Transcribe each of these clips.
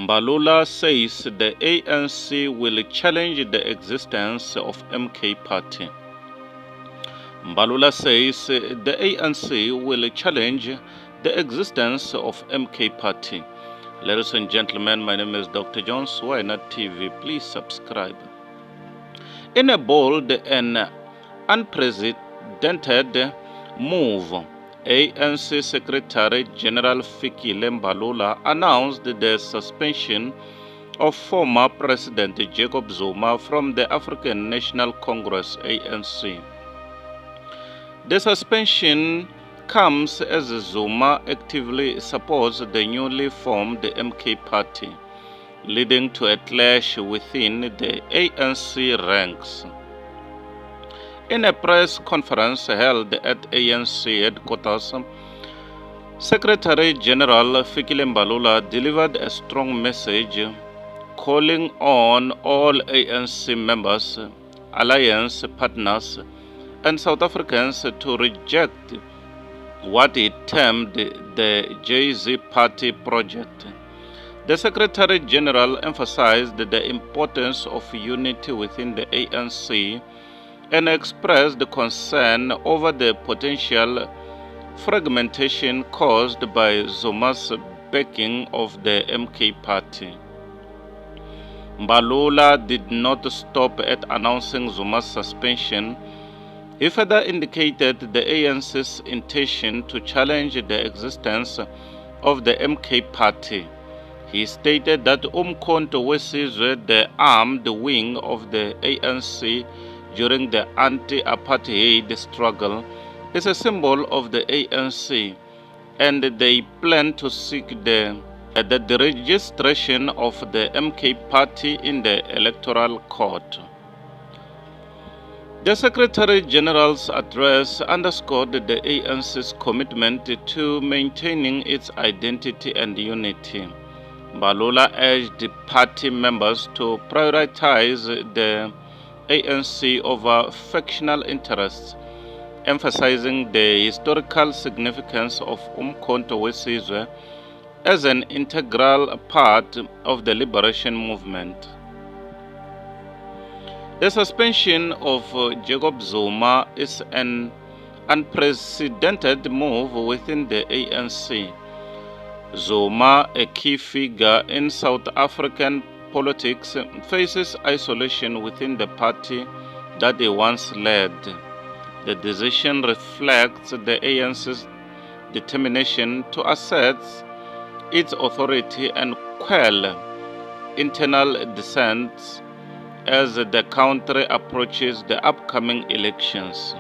Mbalula says the ANC will challenge the existence of MK Party. Mbalula says the ANC will challenge the existence of MK Party. Ladies and gentlemen, my name is Dr. Jones. Why Not TV? Please subscribe. In a bold and unprecedented move, ANC Secretary General Fikile Mbalula announced the suspension of former President Jacob Zuma from the African National Congress ANC. The suspension comes as Zuma actively supports the newly formed MK Party, leading to a clash within the ANC ranks. In a press conference held at ANC headquarters, Secretary General Fikile Mbalula delivered a strong message calling on all ANC members, alliance partners, and South Africans to reject what he termed the JZ Party project. The Secretary General emphasized the importance of unity within the ANC and expressed concern over the potential fragmentation caused by Zuma's backing of the MK Party. Mbalula did not stop at announcing Zuma's suspension. He further indicated the ANC's intention to challenge the existence of the MK Party. He stated that Umkhonto weSizwe, the armed wing of the ANC during the anti-apartheid struggle, is a symbol of the ANC, and they plan to seek the registration of the MK Party in the Electoral Court. The Secretary General's address underscored the ANC's commitment to maintaining its identity and unity. Mbalula urged party members to prioritize the ANC over factional interests, emphasizing the historical significance of Umkhonto weSizwe as an integral part of the liberation movement. The suspension of Jacob Zuma is an unprecedented move within the ANC. Zuma, a key figure in South African politics, faces isolation within the party that he once led. The decision reflects the ANC's determination to assert its authority and quell internal dissent as the country approaches the upcoming elections.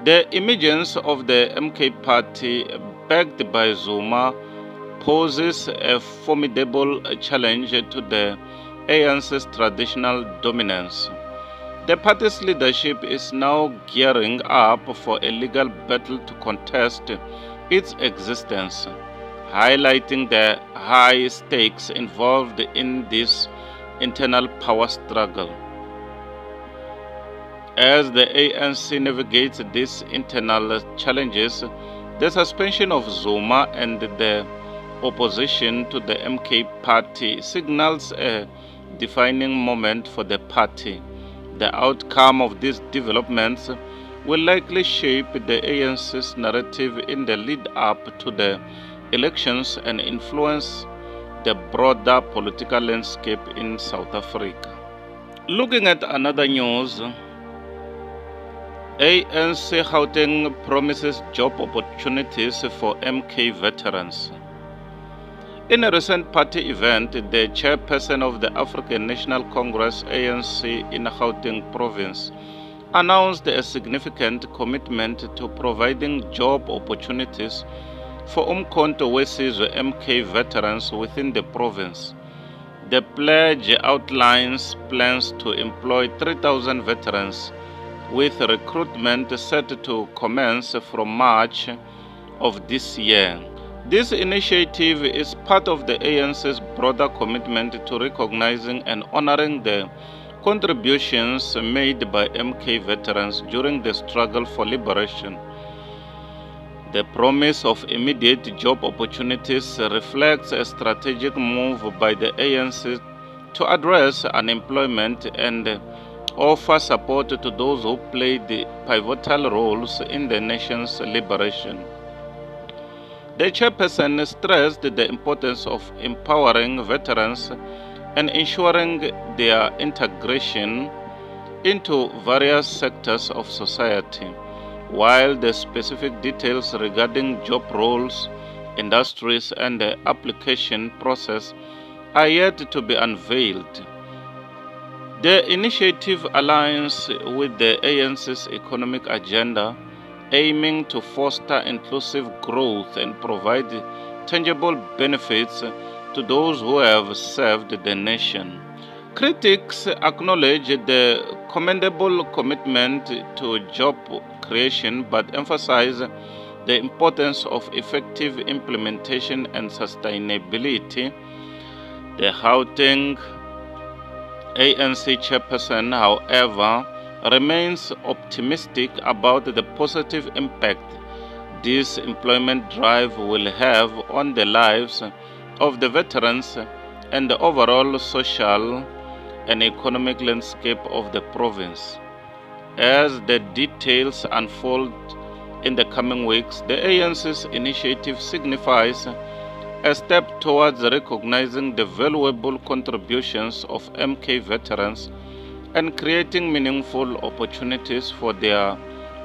The emergence of the MK Party, backed by Zuma, poses a formidable challenge to the ANC's traditional dominance. The party's leadership is now gearing up for a legal battle to contest its existence, highlighting the high stakes involved in this internal power struggle. As the ANC navigates these internal challenges, the suspension of Zuma and the opposition to the MK Party signals a defining moment for the party. The outcome of these developments will likely shape the ANC's narrative in the lead-up to the elections and influence the broader political landscape in South Africa. Looking at another news, ANC Gauteng promises job opportunities for MK veterans. In a recent party event, the chairperson of the African National Congress ANC in Gauteng province announced a significant commitment to providing job opportunities for Umkhonto weSizwe MK veterans within the province. The pledge outlines plans to employ 3,000 veterans, with recruitment set to commence from March of this year. This initiative is part of the ANC's broader commitment to recognizing and honoring the contributions made by MK veterans during the struggle for liberation. The promise of immediate job opportunities reflects a strategic move by the ANC to address unemployment and offer support to those who played pivotal roles in the nation's liberation. The chairperson stressed the importance of empowering veterans and ensuring their integration into various sectors of society, while the specific details regarding job roles, industries, and the application process are yet to be unveiled. The initiative aligns with the ANC's economic agenda, aiming to foster inclusive growth and provide tangible benefits to those who have served the nation. Critics acknowledge the commendable commitment to job creation but emphasize the importance of effective implementation and sustainability. The Gauteng ANC chairperson, however, remains optimistic about the positive impact this employment drive will have on the lives of the veterans and the overall social and economic landscape of the province. As the details unfold in the coming weeks, the ANC's initiative signifies a step towards recognizing the valuable contributions of MK veterans and creating meaningful opportunities for their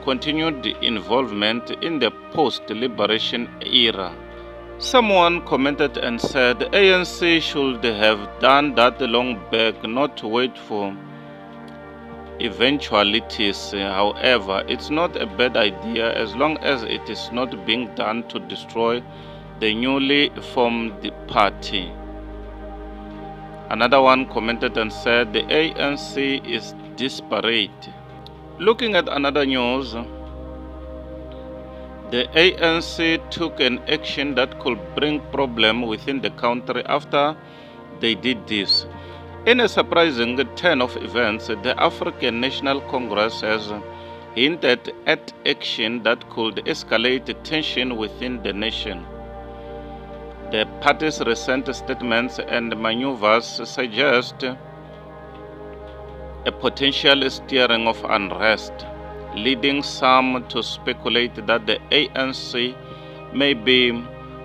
continued involvement in the post-liberation era. Someone commented and said, ANC should have done that long back, not wait for eventualities. However, it's not a bad idea as long as it is not being done to destroy the newly formed party. Another one commented and said, the ANC is disparate. Looking at another news, the ANC took an action that could bring problem within the country after they did this. In a surprising turn of events, the African National Congress has hinted at action that could escalate tension within the nation. The party's recent statements and maneuvers suggest a potential stirring of unrest, leading some to speculate that the ANC may be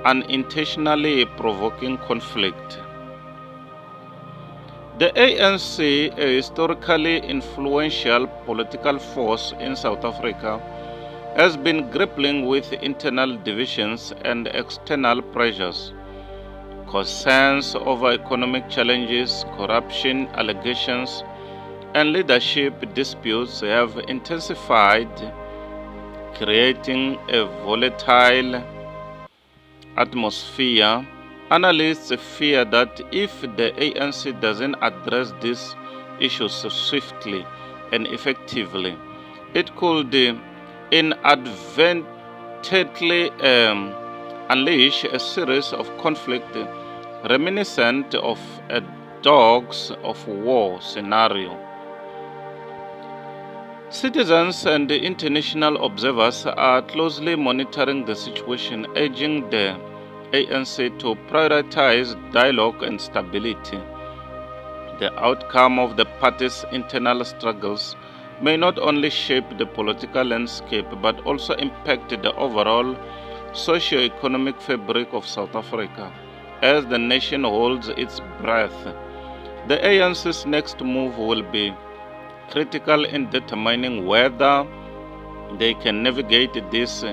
unintentionally provoking conflict. The ANC, a historically influential political force in South Africa, has been grappling with internal divisions and external pressures. Concerns over economic challenges, corruption allegations, and leadership disputes have intensified, creating a volatile atmosphere. Analysts fear that if the ANC doesn't address these issues swiftly and effectively, it could inadvertently unleash a series of conflicts reminiscent of a dogs of war scenario. Citizens and international observers are closely monitoring the situation, urging the ANC to prioritize dialogue and stability. The outcome of the party's internal struggles may not only shape the political landscape but also impact the overall socio-economic fabric of South Africa as the nation holds its breath. The ANC's next move will be critical in determining whether they can navigate these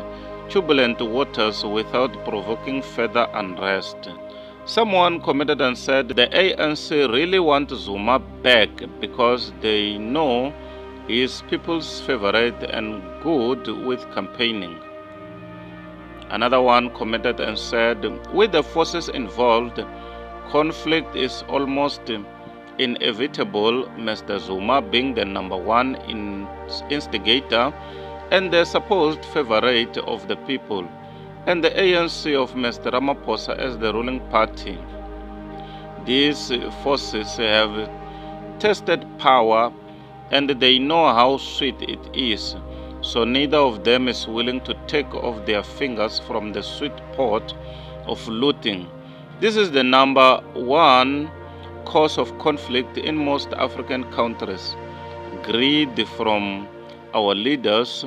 turbulent waters without provoking further unrest. Someone commented and said the ANC really want Zuma back because they know he is people's favorite and good with campaigning. Another one commented and said, with the forces involved, conflict is almost inevitable, Mr. Zuma being the number one instigator and the supposed favorite of the people, and the ANC of Mr. Ramaphosa as the ruling party. These forces have tested power and they know how sweet it is. so neither of them is willing to take off their fingers from the sweet pot of looting. This is the number one cause of conflict in most African countries. Greed from our leaders,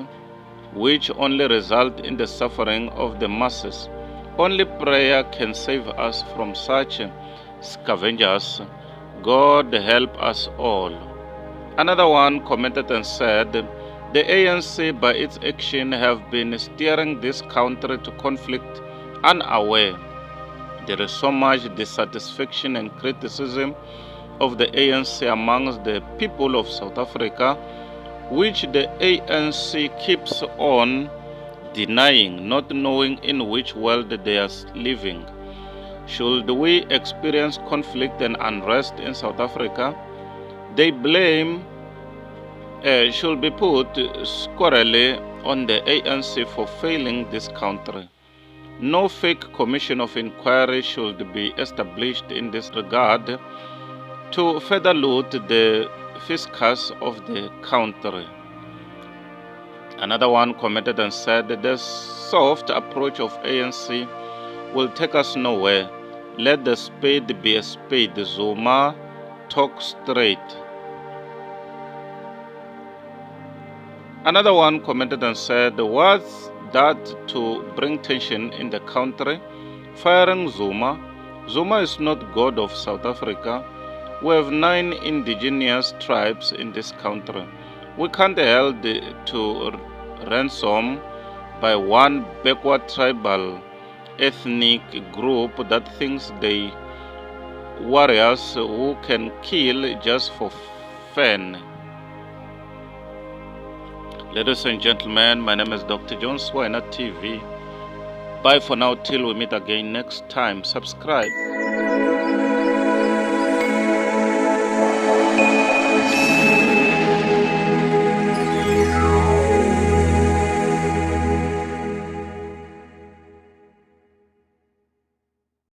which only result in the suffering of the masses. Only prayer can save us from such scavengers. God help us all. Another one commented and said, the ANC by its action have been steering this country to conflict unaware. There is so much dissatisfaction and criticism of the ANC amongst the people of South Africa, which the ANC keeps on denying, not knowing in which world they are living. Should we experience conflict and unrest in South Africa, they blame should be put squarely on the ANC for failing this country. No fake commission of inquiry should be established in this regard to further loot the fiscus of the country. Another one commented and said that the soft approach of ANC will take us nowhere. Let the spade be a spade. Zuma, talk straight. Another one commented and said, what's that to bring tension in the country? Firing Zuma. Zuma is not God of South Africa. We have 9 indigenous tribes in this country. We can't be held to ransom by one backward tribal ethnic group that thinks they warriors who can kill just for fun. Ladies and gentlemen, my name is Dr. John Swiner TV. Bye for now till we meet again next time. Subscribe.